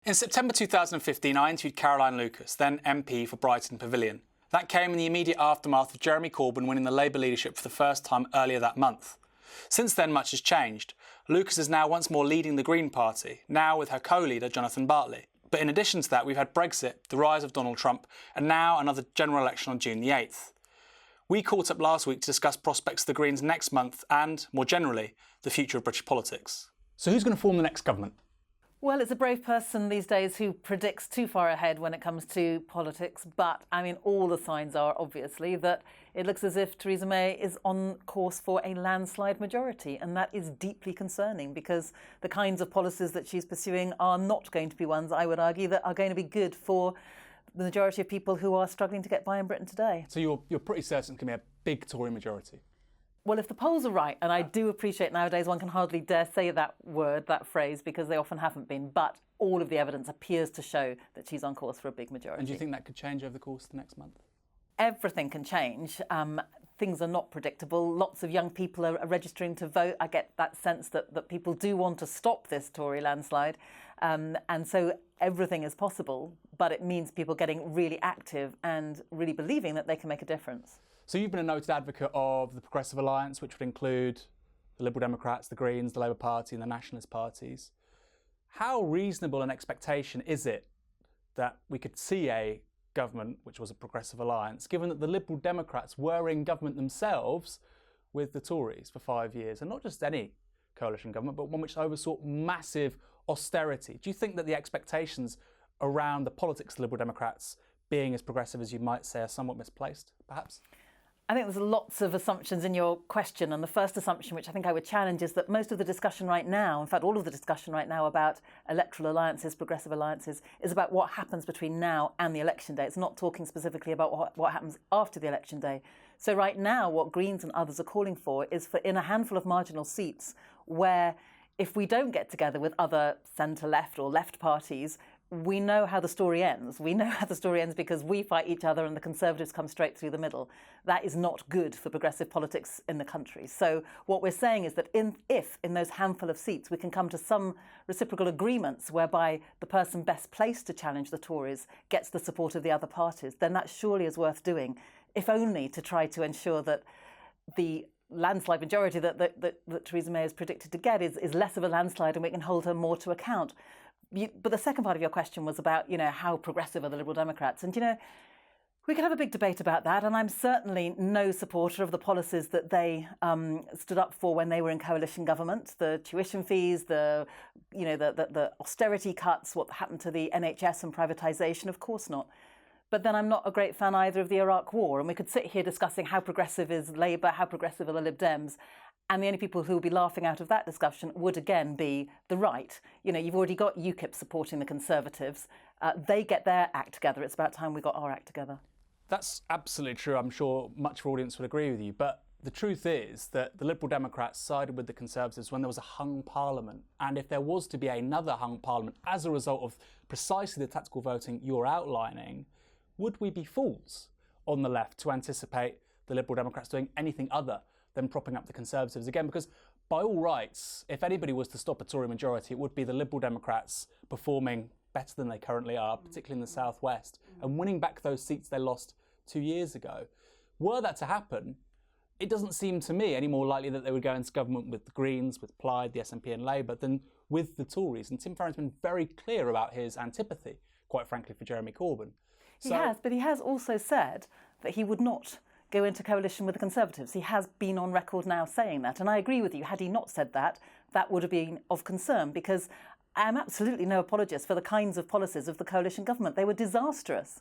In September 2015, I interviewed Caroline Lucas, then MP for Brighton Pavilion. That came in the immediate aftermath of Jeremy Corbyn winning the Labour leadership for the first time earlier that month. Since then, much has changed. Lucas is now once more leading the Green Party, now with her co-leader Jonathan Bartley. But in addition to that, we've had Brexit, the rise of Donald Trump, and now another general election on June the 8th. We caught up last week to discuss prospects of the Greens next month and, more generally, the future of British politics. So who's going to form the next government? Well, it's a brave person these days who predicts too far ahead when it comes to politics. But, all the signs are, obviously, that it looks as if Theresa May is on course for a landslide majority. And that is deeply concerning because the kinds of policies that she's pursuing are not going to be ones, I would argue, that are going to be good for the majority of people who are struggling to get by in Britain today. So you're pretty certain it's going to be a big Tory majority? Well, if the polls are right, and I do appreciate nowadays one can hardly dare say that word, that phrase, because they often haven't been, but all of the evidence appears to show that she's on course for a big majority. And do you think that could change over the course of the next month? Everything can change. Things are not predictable. Lots of young people are registering to vote. I get that sense that people do want to stop this Tory landslide. And so everything is possible, but it means people getting really active and really believing that they can make a difference. So you've been a noted advocate of the Progressive Alliance, which would include the Liberal Democrats, the Greens, the Labour Party and the Nationalist parties. How reasonable an expectation is it that we could see a government which was a Progressive Alliance, given that the Liberal Democrats were in government themselves with the Tories for 5 years, and not just any coalition government, but one which oversaw massive austerity? Do you think that the expectations around the politics of the Liberal Democrats being as progressive as you might say are somewhat misplaced, perhaps? I think there's lots of assumptions in your question, and the first assumption, which I think I would challenge, is that most of the discussion right now, in fact all of the discussion right now about electoral alliances, progressive alliances, is about what happens between now and the election day. It's not talking specifically about what happens after the election day. So right now what Greens and others are calling for is for in a handful of marginal seats where if we don't get together with other centre-left or left parties, we know how the story ends. We know how the story ends because we fight each other and the Conservatives come straight through the middle. That is not good for progressive politics in the country. So what we're saying is that if in those handful of seats we can come to some reciprocal agreements whereby the person best placed to challenge the Tories gets the support of the other parties, then that surely is worth doing, if only to try to ensure that the landslide majority that Theresa May is predicted to get is less of a landslide and we can hold her more to account. But the second part of your question was about, how progressive are the Liberal Democrats? And, we could have a big debate about that. And I'm certainly no supporter of the policies that they stood up for when they were in coalition government. The tuition fees, the austerity cuts, what happened to the NHS and privatisation, of course not. But then I'm not a great fan either of the Iraq War. And we could sit here discussing how progressive is Labour, how progressive are the Lib Dems. And the only people who will be laughing out of that discussion would again be the right. You've already got UKIP supporting the Conservatives. They get their act together. It's about time we got our act together. That's absolutely true. I'm sure much of our audience would agree with you. But the truth is that the Liberal Democrats sided with the Conservatives when there was a hung parliament. And if there was to be another hung parliament as a result of precisely the tactical voting you're outlining, would we be fools on the left to anticipate the Liberal Democrats doing anything other than propping up the Conservatives again? Because by all rights, if anybody was to stop a Tory majority, it would be the Liberal Democrats performing better than they currently are, particularly in the southwest, and winning back those seats they lost 2 years ago. Were that to happen, it doesn't seem to me any more likely that they would go into government with the Greens, with Plaid, the SNP and Labour, than with the Tories. And Tim Farron's been very clear about his antipathy, quite frankly, for Jeremy Corbyn. He has, but he has also said that he would not go into coalition with the Conservatives. He has been on record now saying that. And I agree with you, had he not said that, that would have been of concern because I am absolutely no apologist for the kinds of policies of the coalition government. They were disastrous.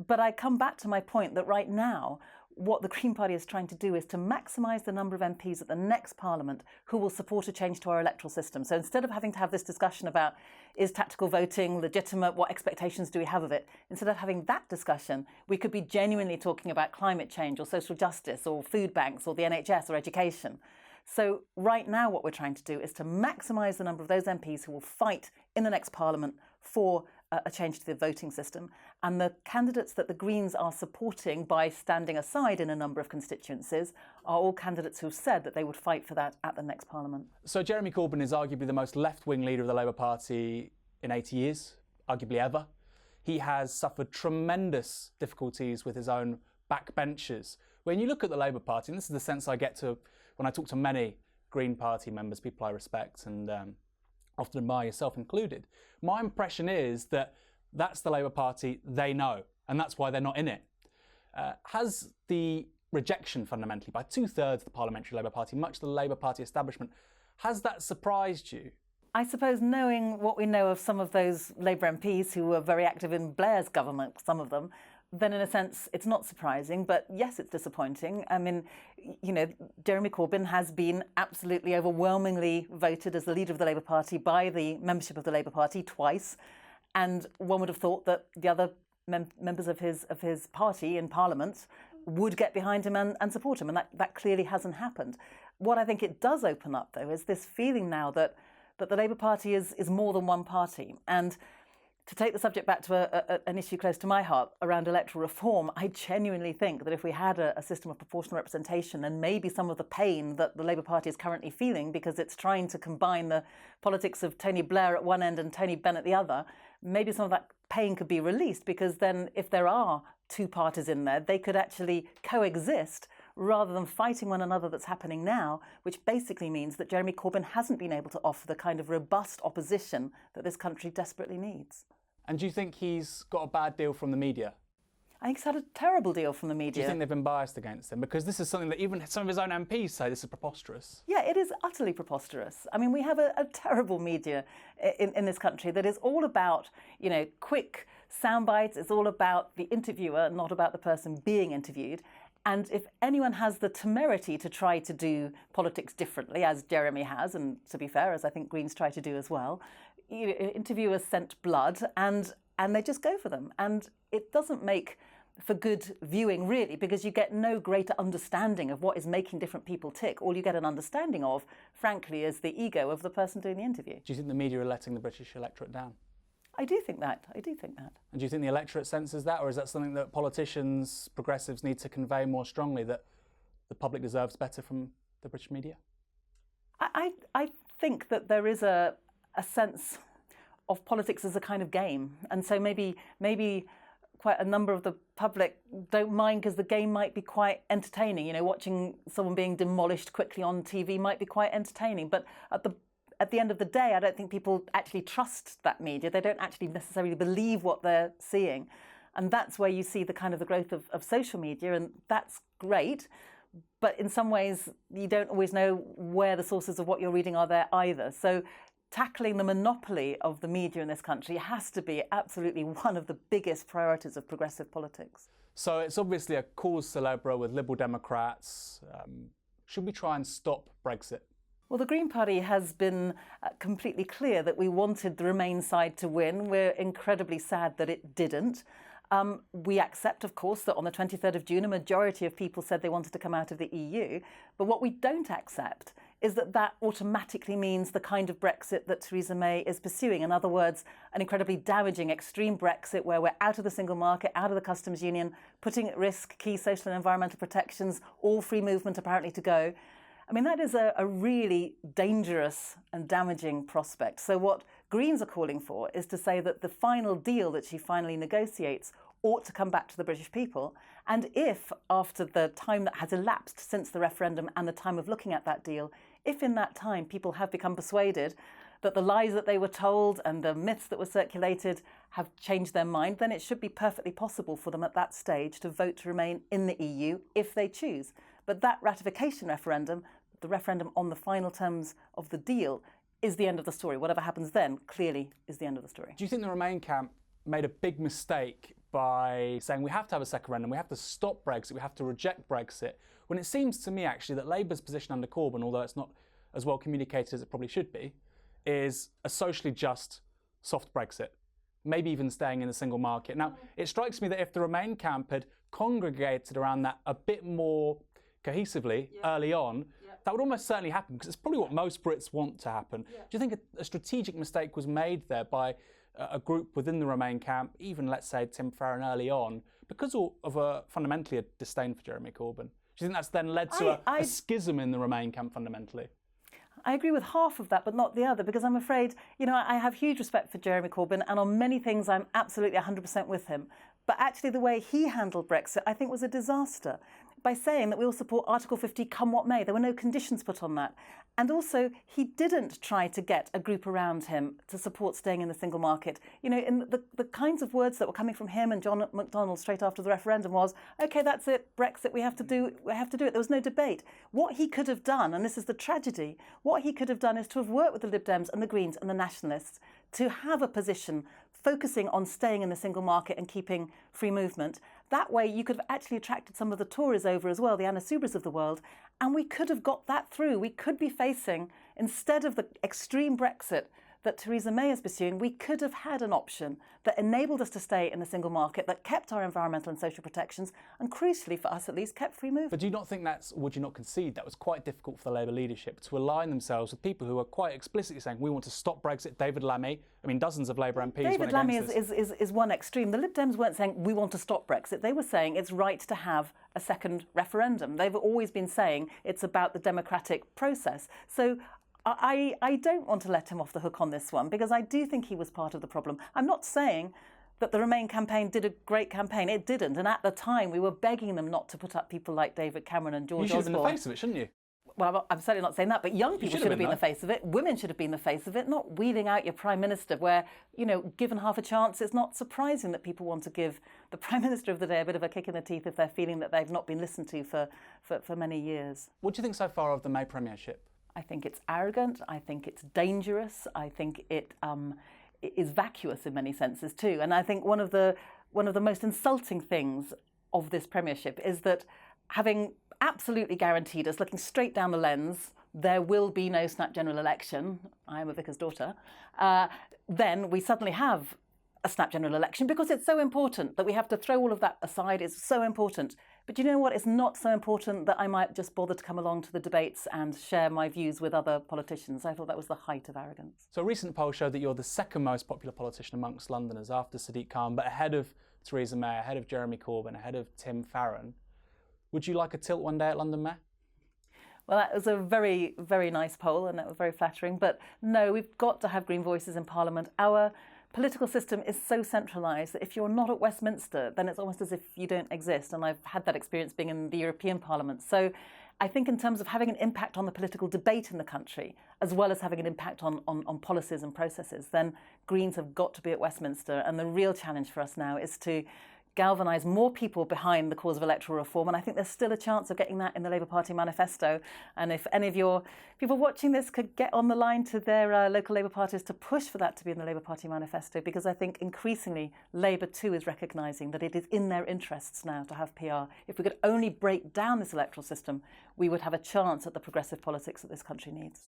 But I come back to my point that right now, what the Green Party is trying to do is to maximise the number of MPs at the next Parliament who will support a change to our electoral system. So instead of having to have this discussion about is tactical voting legitimate, what expectations do we have of it, instead of having that discussion, we could be genuinely talking about climate change or social justice or food banks or the NHS or education. So right now what we're trying to do is to maximise the number of those MPs who will fight in the next Parliament for a change to the voting system. And the candidates that the Greens are supporting by standing aside in a number of constituencies are all candidates who've said that they would fight for that at the next Parliament. So Jeremy Corbyn is arguably the most left-wing leader of the Labour Party in 80 years. arguably ever. He has suffered tremendous difficulties with his own backbenchers. When you look at the Labour Party, and this is the sense I get to when I talk to many Green Party members, people I respect and often admire, yourself included, my impression is that that's the Labour Party they know, and that's why they're not in it. Has the rejection fundamentally by 2/3 of the Parliamentary Labour Party, much of the Labour Party establishment, has that surprised you? I suppose knowing what we know of some of those Labour MPs who were very active in Blair's government, some of them, then in a sense it's not surprising, but yes, it's disappointing. I mean, you know, Jeremy Corbyn has been absolutely overwhelmingly voted as the leader of the Labour Party by the membership of the Labour Party twice, and one would have thought that the other members of his party in Parliament would get behind him and support him, and that clearly hasn't happened. What I think it does open up, though, is this feeling now that the Labour Party is more than one party. And to take the subject back to an issue close to my heart around electoral reform, I genuinely think that if we had a system of proportional representation, and maybe some of the pain that the Labour Party is currently feeling because it's trying to combine the politics of Tony Blair at one end and Tony Benn at the other, maybe some of that pain could be released, because then if there are two parties in there, they could actually coexist rather than fighting one another that's happening now, which basically means that Jeremy Corbyn hasn't been able to offer the kind of robust opposition that this country desperately needs. And do you think he's got a bad deal from the media? I think he's had a terrible deal from the media. Do you think they've been biased against him? Because this is something that even some of his own MPs say this is preposterous. Yeah, it is utterly preposterous. I mean, we have a terrible media in this country that is all about, you know, quick sound bites. It's all about the interviewer, not about the person being interviewed. And if anyone has the temerity to try to do politics differently, as Jeremy has, and to be fair, as I think Greens try to do as well, you know, interviewers scent blood and they just go for them. And it doesn't make for good viewing, really, because you get no greater understanding of what is making different people tick. All you get an understanding of, frankly, is the ego of the person doing the interview. Do you think the media are letting the British electorate down? I do think that. And do you think the electorate senses that, or is that something that politicians, progressives, need to convey more strongly, that the public deserves better from the British media? I think that there is a sense of politics as a kind of game, and so maybe quite a number of the public don't mind, because the game might be quite entertaining. You know, watching someone being demolished quickly on TV might be quite entertaining, but at the end of the day, I don't think people actually trust that media. They don't actually necessarily believe what they're seeing. And that's where you see the kind of the growth of social media, and that's great. But in some ways, you don't always know where the sources of what you're reading are there either. So tackling the monopoly of the media in this country has to be absolutely one of the biggest priorities of progressive politics. So it's obviously a cause célèbre with Liberal Democrats. Should we try and stop Brexit? Well, the Green Party has been completely clear that we wanted the Remain side to win. We're incredibly sad that it didn't. We accept, of course, that on the 23rd of June, a majority of people said they wanted to come out of the EU. But what we don't accept is that that automatically means the kind of Brexit that Theresa May is pursuing. In other words, an incredibly damaging, extreme Brexit where we're out of the single market, out of the customs union, putting at risk key social and environmental protections, all free movement apparently to go. I mean, that is a really dangerous and damaging prospect. So what Greens are calling for is to say that the final deal that she finally negotiates ought to come back to the British people. And if, after the time that has elapsed since the referendum and the time of looking at that deal, if in that time people have become persuaded that the lies that they were told and the myths that were circulated have changed their mind, then it should be perfectly possible for them at that stage to vote to remain in the EU if they choose. But that ratification referendum, the referendum on the final terms of the deal, is the end of the story. Whatever happens then clearly is the end of the story. Do you think the Remain camp made a big mistake by saying we have to have a second referendum, we have to stop Brexit, we have to reject Brexit, when it seems to me actually that Labour's position under Corbyn, although it's not as well communicated as it probably should be, is a socially just soft Brexit, maybe even staying in the single market. Now, it strikes me that if the Remain camp had congregated around that a bit more cohesively early on, that would almost certainly happen, because it's probably what most Brits want to happen. Do you think a strategic mistake was made there by a group within the Remain camp, even let's say Tim Farron early on, because of fundamentally a disdain for Jeremy Corbyn? Do you think that's then led to a schism in the Remain camp fundamentally? I agree with half of that, but not the other, because I'm afraid, I have huge respect for Jeremy Corbyn, and on many things I'm absolutely 100% with him. But actually the way he handled Brexit, I think, was a disaster. By saying that we will support Article 50 come what may. There were no conditions put on that. And also, he didn't try to get a group around him to support staying in the single market. In the kinds of words that were coming from him and John McDonnell straight after the referendum was, OK, that's it, Brexit, we have to do it. There was no debate. What he could have done, and this is the tragedy, what he could have done is to have worked with the Lib Dems and the Greens and the Nationalists to have a position focusing on staying in the single market and keeping free movement. That way you could have actually attracted some of the Tories over as well, the Anna Subras of the world, and we could have got that through. We could be facing, instead of the extreme Brexit that Theresa May is pursuing, we could have had an option that enabled us to stay in the single market, that kept our environmental and social protections, and crucially for us at least, kept free movement. But do you not think would you not concede that was quite difficult for the Labour leadership to align themselves with people who are quite explicitly saying we want to stop Brexit? David Lammy, dozens of Labour MPs David went Lammy against this. is one extreme. The Lib Dems weren't saying we want to stop Brexit. They were saying it's right to have a second referendum. They've always been saying it's about the democratic process. So I don't want to let him off the hook on this one, because I do think he was part of the problem. I'm not saying that the Remain campaign did a great campaign. It didn't. And at the time, we were begging them not to put up people like David Cameron and George Osborne. You should have been the face of it, shouldn't you? Well, I'm certainly not saying that, but young people should have been the face of it. Women should have been the face of it, not wheeling out your Prime Minister where, given half a chance, it's not surprising that people want to give the Prime Minister of the day a bit of a kick in the teeth if they're feeling that they've not been listened to for many years. What do you think so far of the May Premiership? I think it's arrogant. I think it's dangerous. I think it is vacuous in many senses too. And I think one of the most insulting things of this Premiership is that, having absolutely guaranteed us, looking straight down the lens, there will be no snap general election. I am a vicar's daughter. Then we suddenly have a snap general election because it's so important that we have to throw all of that aside. It's so important. But you know what? It's not so important that I might just bother to come along to the debates and share my views with other politicians. I thought that was the height of arrogance. So a recent poll showed that you're the second most popular politician amongst Londoners after Sadiq Khan, but ahead of Theresa May, ahead of Jeremy Corbyn, ahead of Tim Farron. Would you like a tilt one day at London Mayor? Well, that was a very, very nice poll, and that was very flattering. But no, we've got to have green voices in Parliament. Our political system is so centralised that if you're not at Westminster, then it's almost as if you don't exist. And I've had that experience being in the European Parliament. So I think in terms of having an impact on the political debate in the country, as well as having an impact on policies and processes, then Greens have got to be at Westminster. And the real challenge for us now is to galvanise more people behind the cause of electoral reform. And I think there's still a chance of getting that in the Labour Party manifesto. And if any of your people watching this could get on the line to their local Labour parties to push for that to be in the Labour Party manifesto, because I think increasingly Labour too is recognising that it is in their interests now to have PR. If we could only break down this electoral system, we would have a chance at the progressive politics that this country needs.